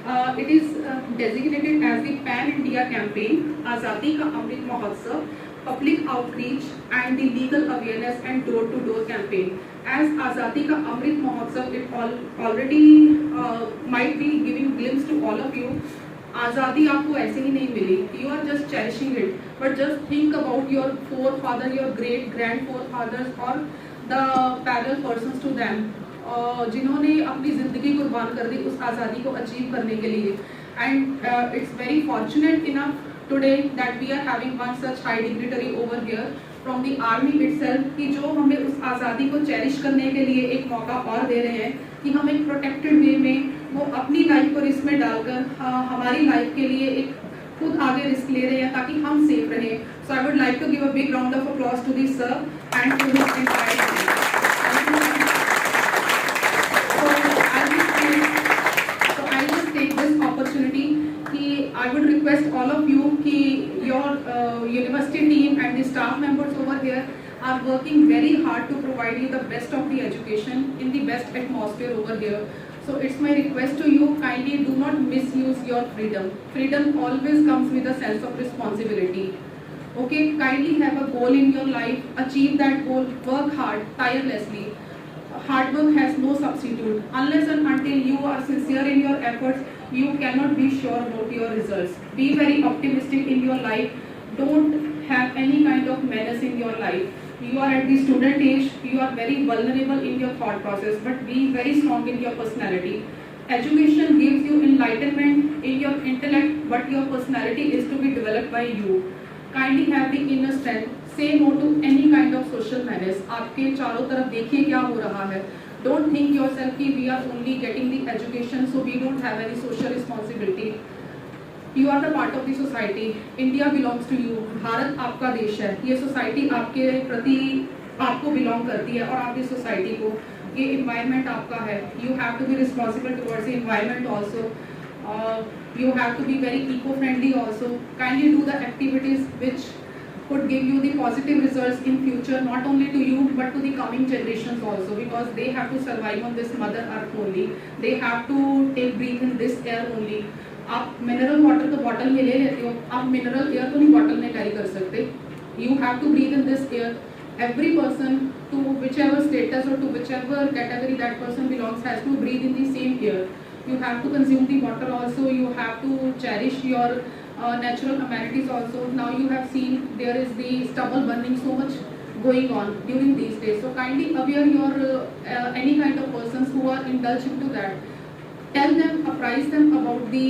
It is designated as the Pan India campaign, Azadi Ka Amrit Mahotsav, public outreach and the legal awareness and door-to-door campaign. As Azadi Ka Amrit Mahotsav, it already might be giving glimpse to all of you. आज़ादी आपको ऐसे ही नहीं मिली. You are just cherishing it, but just think about your forefather, your great grand forefathers or the parallel persons to them, जिन्होंने अपनी ज़िंदगी कुर्बान कर दी उस आज़ादी को अचीव करने के लिए. And it's very fortunate enough today that we are having one such high dignitary over here from the army itself, कि जो हमें उस आज़ादी को चेरिश करने के लिए एक मौका और दे रहे हैं कि हम एक प्रोटेक्टेड वे में वो अपनी लाइफ को रिस्क में डालकर हमारी लाइफ के लिए एक खुद आगे रिस्क ले रहे हैं ताकि हम सेफ रहें. So I would like to give a big round of applause to this sir and to his entire team. So I just take this opportunity कि I would request all of you कि your university team and the staff members over here are working very hard to provide you the best of the education in the best atmosphere over here. So it's my request to you, kindly do not misuse your freedom. Freedom always comes with a sense of responsibility. Okay, kindly have a goal in your life, achieve that goal, work hard, tirelessly. Hard work has no substitute. Unless and until you are sincere in your efforts, you cannot be sure about your results. Be very optimistic in your life. Don't have any kind of menace in your life. You are at the student age, you are very vulnerable in your thought process, but be very strong in your personality. Education gives you enlightenment in your intellect, but your personality is to be developed by you. Kindly have the inner strength. Say no to any kind of social menace. आपके चारों तरफ देखिए क्या हो रहा है. Don't think yourself कि we are only getting the education, so we don't have any social responsibility. You are the part of the society. India belongs to you. Bharat आपका देश है. ये सोसाइटी आपके प्रति आपको बिलोंग करती है और आपकी सोसाइटी को. ये environment आपका है. You have to be responsible towards the environment also. You have to be very eco-friendly also. Kindly do the activities which could give you the positive results in future, not only to you but to the coming generations also, because they have to survive on this mother earth only. They have to take breath in this air only. आप mineral water तो bottle में ले लेते हो, आप mineral air तो नहीं bottle में कैरी कर सकते. You have to breathe in this air. Every person to whichever status or to whichever category that person belongs has to breathe in the same air. You have to consume the water also. You have to cherish your natural amenities also. Now you have seen there is the stubble burning so much going on during these days. So kindly aware your any kind of persons who are indulged into that. Tell them, apprise them about the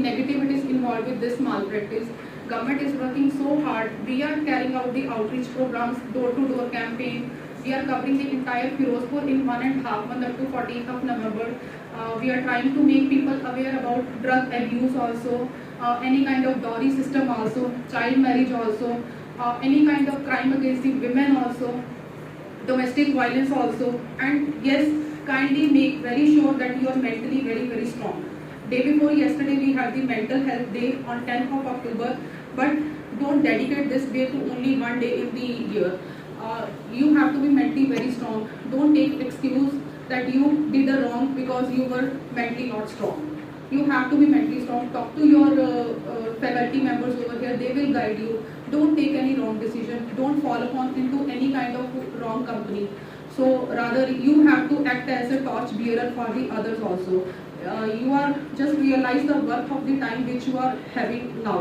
negativities involved with this malpractice. Government is working so hard. We are carrying out the outreach programs, door-to-door campaign. We are covering the entire Firozpur in 1.5 months up to 14th of November. We are trying to make people aware about drug abuse also, any kind of dowry system also, child marriage also, any kind of crime against the women also, domestic violence also. And yes, kindly make very sure that you are mentally very, very strong. Day before yesterday we had the mental health day on 10th of October, but don't dedicate this day to only one day in the year. You have to be mentally very strong. Don't take excuse that you did a wrong because you were mentally not strong. You have to be mentally strong. Talk to your faculty members over here. They will guide you. Don't take any wrong decision. Don't fall upon into any kind of wrong company. So rather you have to act as a torch bearer for the others also. You are just realize the worth of the time which you are having now.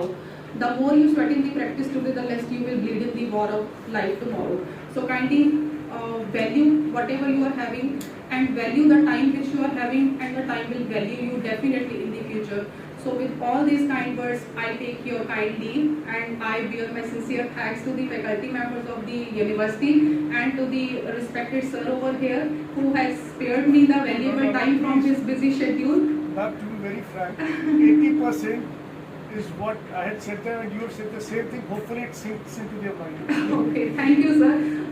The more you sweat in the practice today, the less you will bleed in the war of life tomorrow. So kindly value whatever you are having and value the time which you are having, and the time will value you definitely in the future. So with all these kind words, I take your kind leave and I bear my sincere thanks to the faculty members of the university and to the respected sir over here who has spared me the valuable time from his busy schedule. But to be very frank, 80% is what I had said there and you have said the same thing. Hopefully it sinks into their mind. Okay, thank you sir.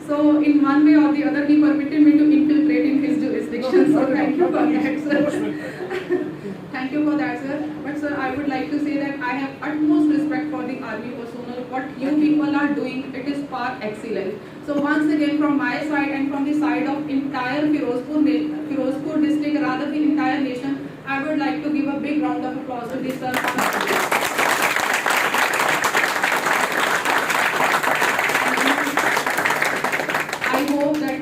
So in one way or the other he permitted me to infiltrate in his jurisdiction. So thank you for that sir. Thank you for that sir. But sir, I would like to say that I have utmost respect for the army personnel. What you people are doing, it is far excellent. So once again from my side and from the side of entire Firozpur district, rather the entire nation, I would like to give big round of applause to this sir. I hope that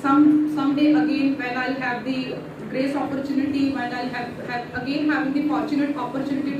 someday again, when I'll have the grace opportunity, when I'll have again having the fortunate opportunity